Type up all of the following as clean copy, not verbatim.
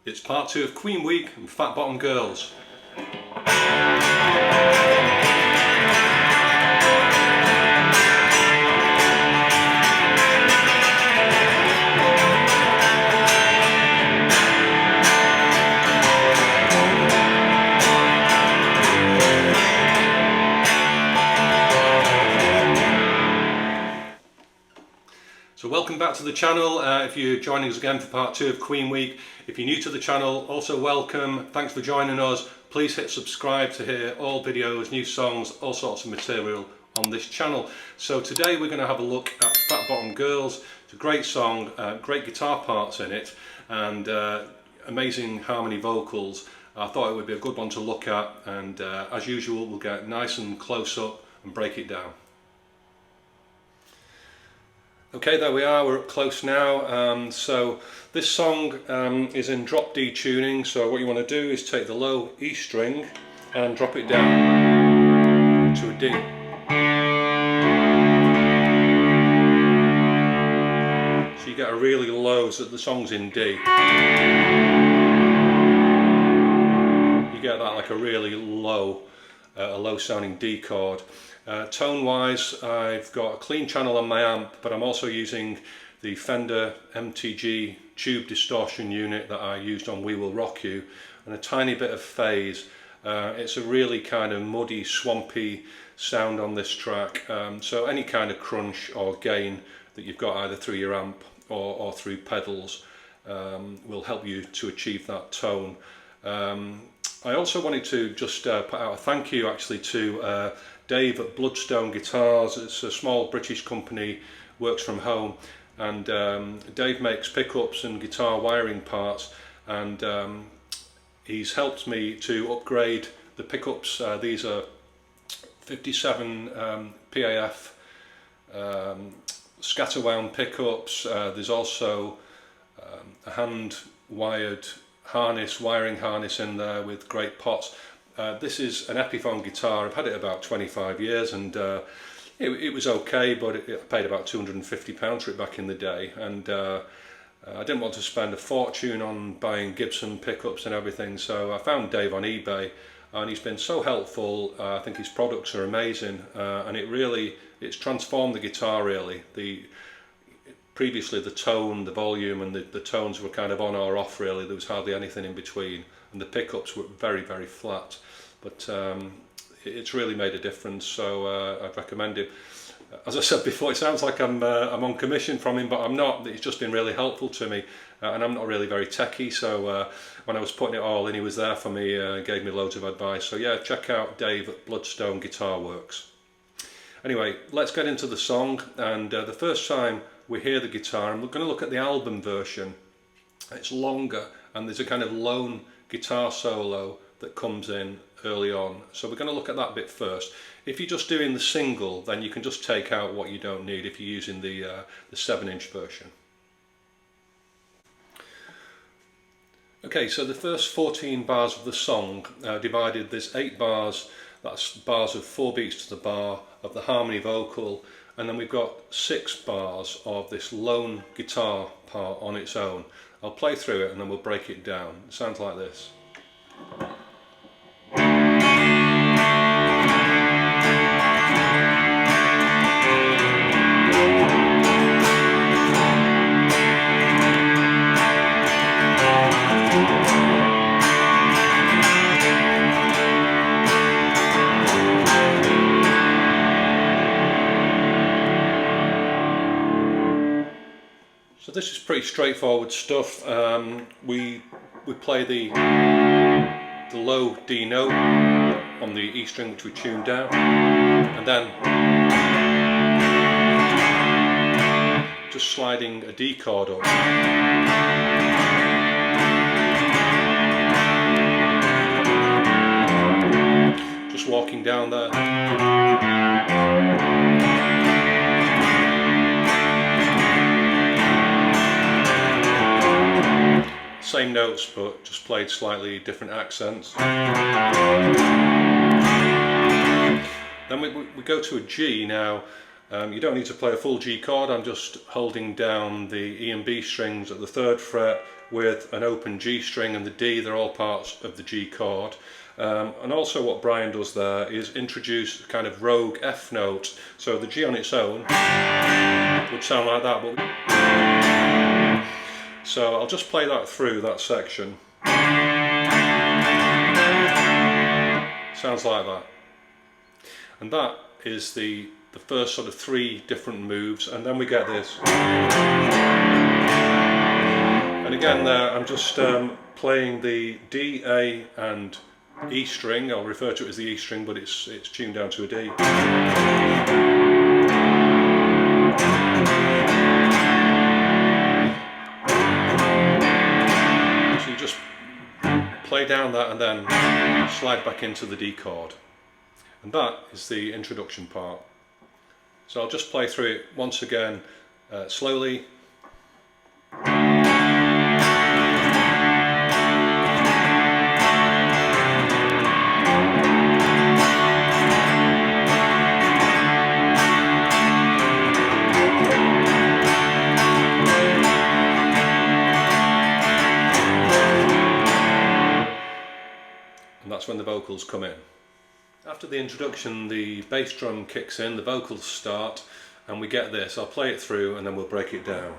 It's part 2 of Queen Week and Fat Bottom Girls. So welcome back to the channel. If you're joining us again for part 2 of Queen Week, if you're new to the channel, also welcome. Thanks for joining us. Please hit subscribe to hear all videos, new songs, all sorts of material on this channel. So today we're going to have a look at Fat Bottom Girls. It's a great song, great guitar parts in it, and amazing harmony vocals. I thought it would be a good one to look at, and as usual we'll get nice and close up and break it down. Okay, there we are, we're up close now. So this song is in drop D tuning, so what you want to do is take the low E string and drop it down to a D. So you get a really low, so the song's in D. You get that like a really low, a low sounding D chord. Tone wise, I've got a clean channel on my amp, but I'm also using the Fender MTG tube distortion unit that I used on We Will Rock You, and a tiny bit of phase. It's a really kind of muddy, swampy sound on this track, so any kind of crunch or gain that you've got either through your amp or through pedals will help you to achieve that tone. I also wanted to just put out a thank you actually to Dave at Bloodstone Guitars. It's a small British company, works from home, and Dave makes pickups and guitar wiring parts, and he's helped me to upgrade the pickups. These are 57 PAF scatter wound pickups. There's also a hand wired harness, wiring harness in there with great pots. This is an Epiphone guitar. I've had it about 25 years, and it was okay, but I paid about £250 for it back in the day, and I didn't want to spend a fortune on buying Gibson pickups and everything, so I found Dave on eBay, and he's been so helpful. I think his products are amazing, and it's transformed the guitar really. Previously the tone, the volume and the tones were kind of on or off really. There was hardly anything in between, and the pickups were very, very flat, but it's really made a difference, so I'd recommend it. As I said before, it sounds like I'm on commission from him, but I'm not. It's just been really helpful to me, and I'm not really very techie, so when I was putting it all in, he was there for me, gave me loads of advice. So yeah, check out Dave at Bloodstone Guitar Works. Anyway, let's get into the song, and the first time we hear the guitar, and we're going to look at the album version. It's longer, and there's a kind of lone guitar solo that comes in early on, so we're going to look at that bit first. If you're just doing the single, then you can just take out what you don't need if you're using the 7-inch version. Okay, so the first 14 bars of the song divided. There's 8 bars, that's bars of 4 beats to the bar of the harmony vocal, and then we've got 6 bars of this lone guitar part on its own. I'll play through it and then we'll break it down. It sounds like this. So this is pretty straightforward stuff. We play the low D note on the E string, which we tuned down, and then just sliding a D chord up. Just walking down there. Same notes, but just played slightly different accents. Then we go to a G now. You don't need to play a full G chord. I'm just holding down the E and B strings at the 3rd fret with an open G string and the D, they're all parts of the G chord. And also what Brian does there is introduce a kind of rogue F note. So the G on its own would sound like that. So I'll just play that through, that section. Sounds like that. And that is the first sort of 3 different moves, and then we get this. And again there I'm just playing the D, A and E string. I'll refer to it as the E string, but it's tuned down to a D. So you just play down that and then slide back into the D chord. And that is the introduction part. So I'll just play through it once again, slowly. And that's when the vocals come in. After the introduction, the bass drum kicks in, the vocals start, and we get this. I'll play it through and then we'll break it down.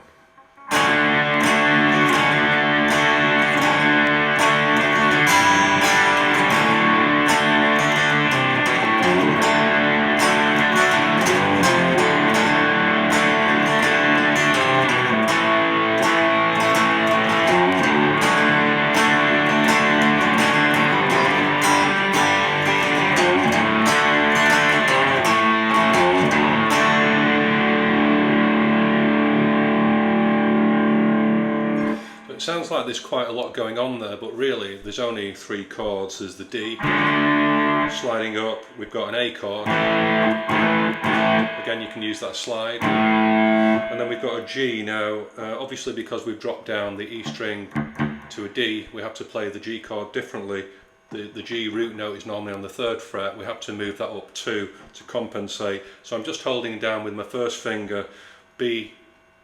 It sounds like there's quite a lot going on there, but really there's only 3 chords. There's the D, sliding up, we've got an A chord, again you can use that slide, and then we've got a G. Now obviously because we've dropped down the E string to a D, we have to play the G chord differently. The G root note is normally on the 3rd fret, we have to move that up 2 to compensate. So I'm just holding down with my first finger B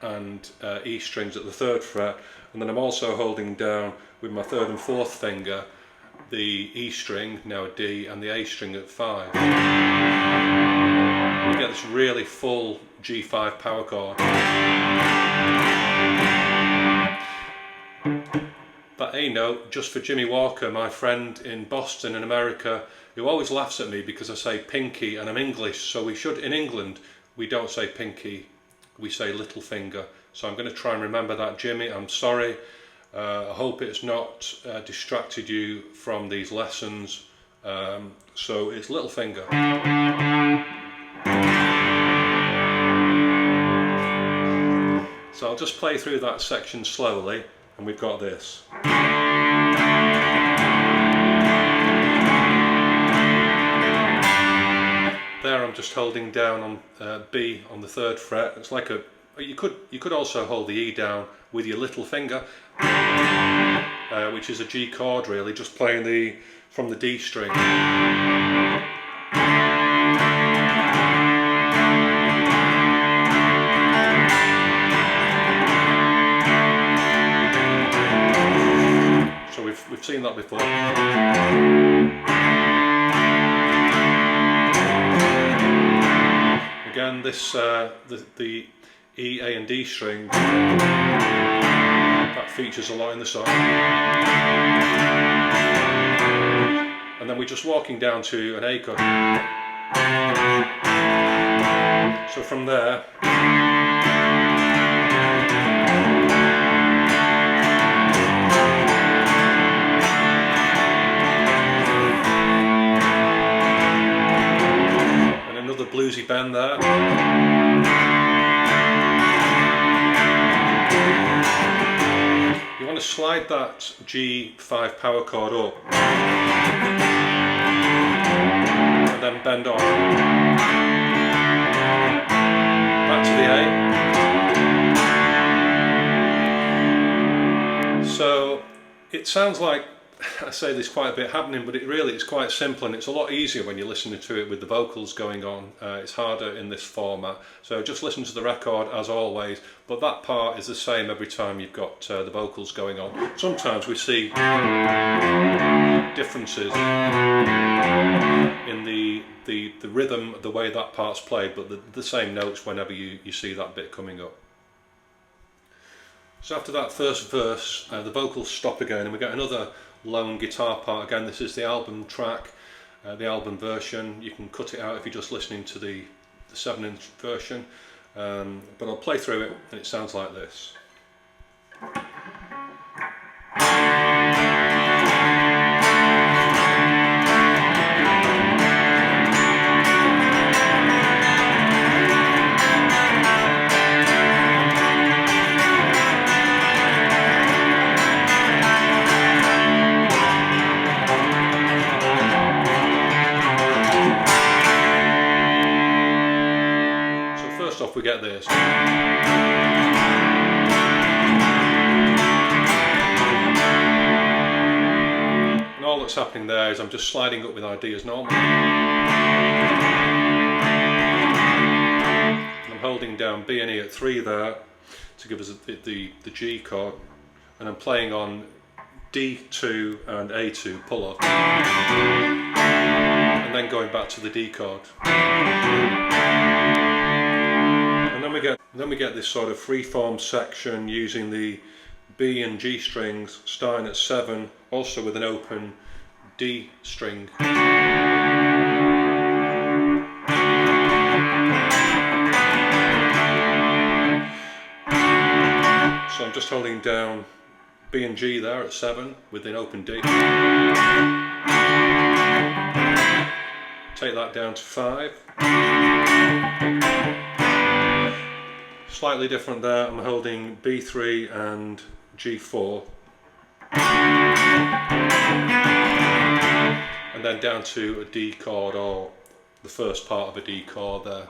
and E strings at the 3rd fret, and then I'm also holding down with my 3rd and 4th finger the E string, now a D, and the A string at 5. You get this really full G5 power chord. That A note, just for Jimmy Walker, my friend in Boston in America, who always laughs at me because I say pinky and I'm English, so we should, in England, we don't say pinky, we say little finger. So I'm going to try and remember that, Jimmy. I'm sorry. I hope it's not distracted you from these lessons. So it's little finger. So I'll just play through that section slowly, and we've got this. There I'm just holding down on B on the 3rd fret. It's like a, you could also hold the E down with your little finger, which is a G chord really, just playing from the D string. So we've seen that before. Again, this the E, A and D string, that features a lot in the song. And then we're just walking down to an A chord. So from there, and another bluesy bend there. You want to slide that G5 power chord up and then bend on back to the A. So it sounds like I say there's quite a bit happening, but it's quite simple, and it's a lot easier when you're listening to it with the vocals going on. It's harder in this format, so just listen to the record as always, but that part is the same every time you've got the vocals going on. Sometimes we see differences in the rhythm, the way that part's played, but the same notes whenever you see that bit coming up. So after that first verse, the vocals stop again, and we get another lone guitar part again. This is the album track, the album version. You can cut it out if you're just listening to the 7-inch version, but I'll play through it, and it sounds like this. We get this. And all that's happening there is I'm just sliding up with ID as normal. And I'm holding down B and E at 3 there to give us the G chord, and I'm playing on D2 and A2 pull off, and then going back to the D chord. Then we get this sort of freeform section using the B and G strings, starting at 7, also with an open D string. So I'm just holding down B and G there at 7 with an open D. Take that down to 5. Slightly different there, I'm holding B3 and G4, and then down to a D chord, or the first part of a D chord there. You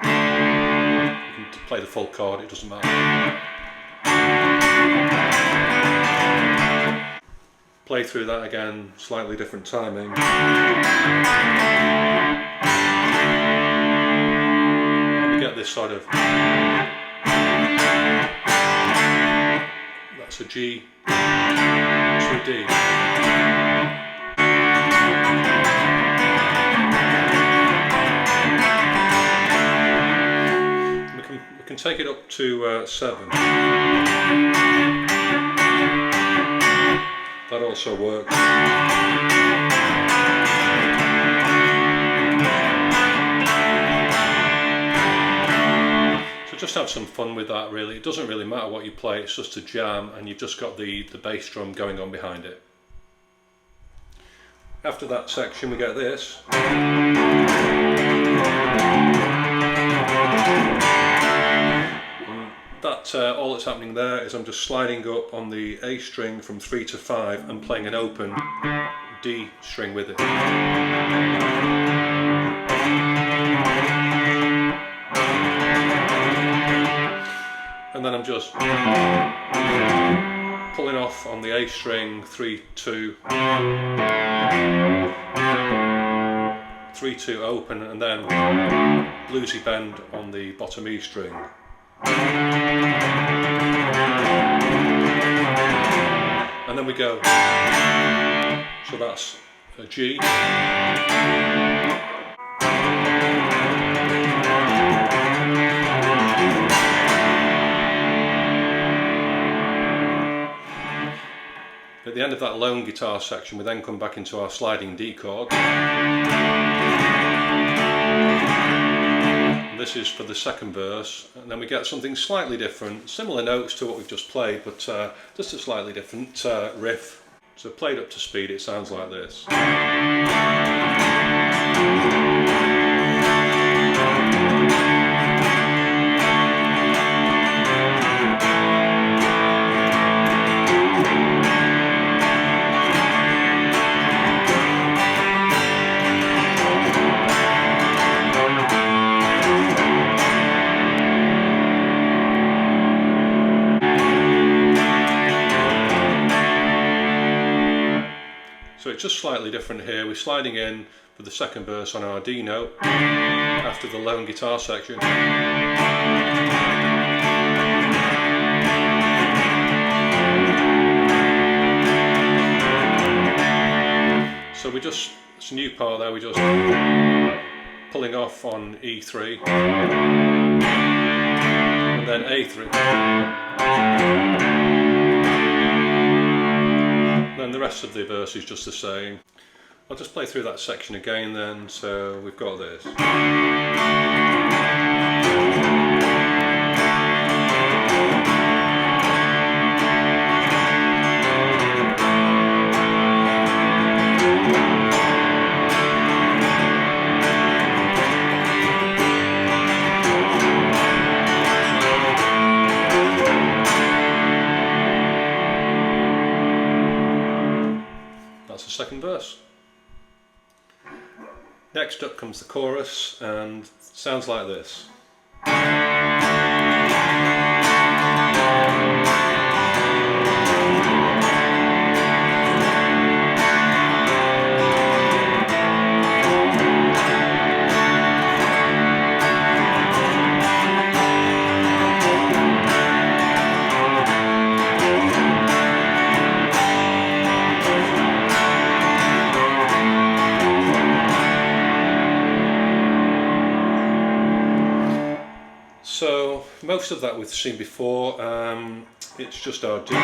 can play the full chord, it doesn't matter. Play through that again, slightly different timing. And we get this sort of, that's a G to a D. We can take it up to 7. That also works. Just have some fun with that, really. It doesn't really matter what you play, it's just a jam, and you've just got the bass drum going on behind it. After that section we get this. All that's happening there is I'm just sliding up on the A string from 3 to 5 and playing an open D string with it. And then I'm just pulling off on the A string, 3, 2, 3, 2 open, and then bluesy bend on the bottom E string. And then we go, so that's a G. At the end of that lone guitar section, we then come back into our sliding D chord. And this is for the second verse, and then we get something slightly different, similar notes to what we've just played, but just a slightly different riff. So played up to speed, it sounds like this. So So it's just slightly different here. We're sliding in for the second verse on our D note after the lone guitar section. So we just, it's a new part there, we're just pulling off on E3 and then A3. Then the rest of the verse is just the same. I'll just play through that section again then. So we've got this. That's the second verse. Next up comes the chorus, and it sounds like this. So most of that we've seen before. It's just our D. Oh,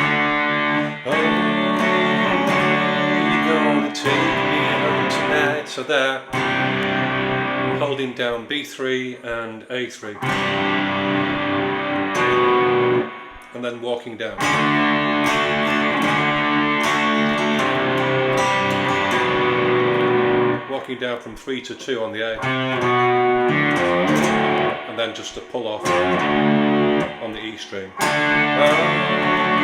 you're gonna take me home tonight. So there, I'm holding down B3 and A3, and then walking down. Walking down from 3 to 2 on the A. And then just a pull off on the E string. Oh,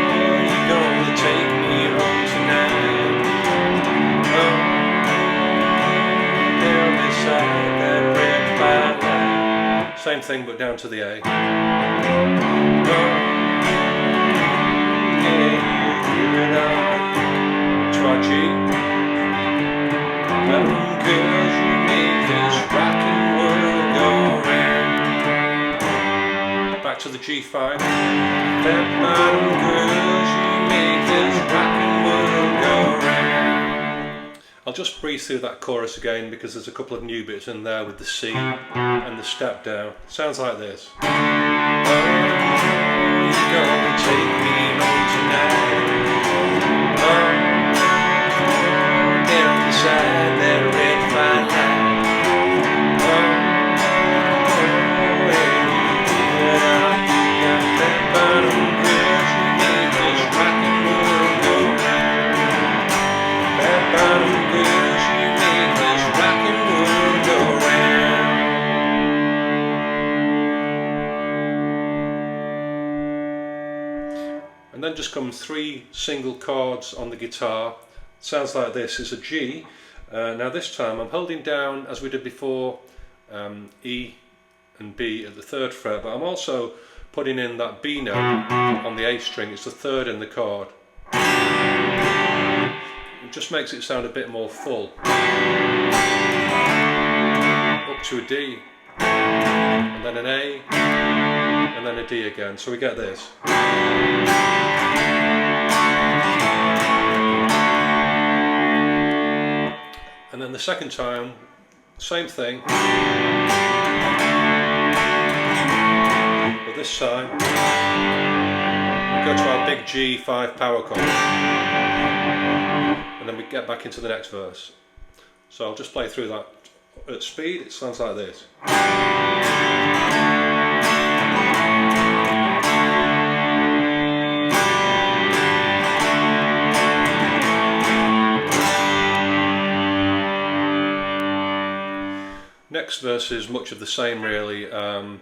you're gonna take me home tonight. Oh, down beside that red firelight. Same thing but down to the A. Oh, yeah, you hear it all. To our G. Cause you make this rockin' world go round. Back to the G5. That bottom girls, you make this rockin' world go round. I'll just breeze through that chorus again because there's a couple of new bits in there with the C and the step down. Sounds like this. Oh, you're gonna take me home tonight. Oh, down beside that red fine line. And then just come 3 single chords on the guitar. Sounds like this. It's a G. Now this time I'm holding down, as we did before, E and B at the 3rd fret, but I'm also putting in that B note on the A string. It's the 3rd in the chord. It just makes it sound a bit more full. Up to a D, and then an A, and then a D again. So we get this. And then the second time, same thing. But this time, we go to our big G5 power chord. And then we get back into the next verse. So I'll just play through that at speed. It sounds like this. Next verse is much of the same really. It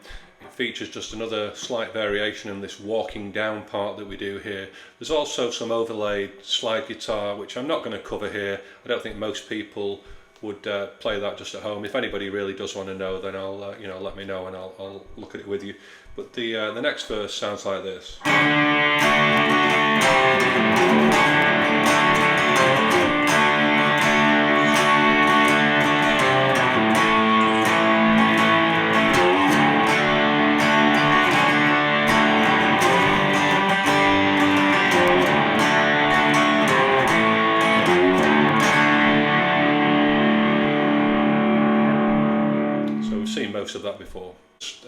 features just another slight variation in this walking down part that we do here. There's also some overlaid slide guitar, which I'm not going to cover here. I don't think most people would play that just at home. If anybody really does want to know, then I'll let me know and I'll look at it with you. But the next verse sounds like this. most of that before. Just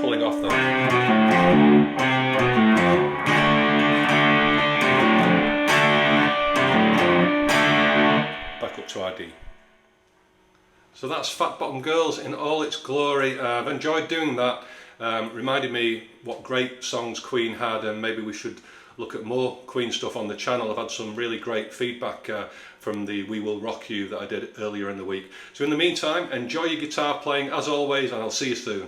pulling off that. Back up to our D. So that's Fat Bottom Girls in all its glory. I've enjoyed doing that. Reminded me what great songs Queen had, and maybe we should look at more Queen stuff on the channel. I've had some really great feedback from the We Will Rock You that I did earlier in the week. So in the meantime, enjoy your guitar playing as always, and I'll see you soon.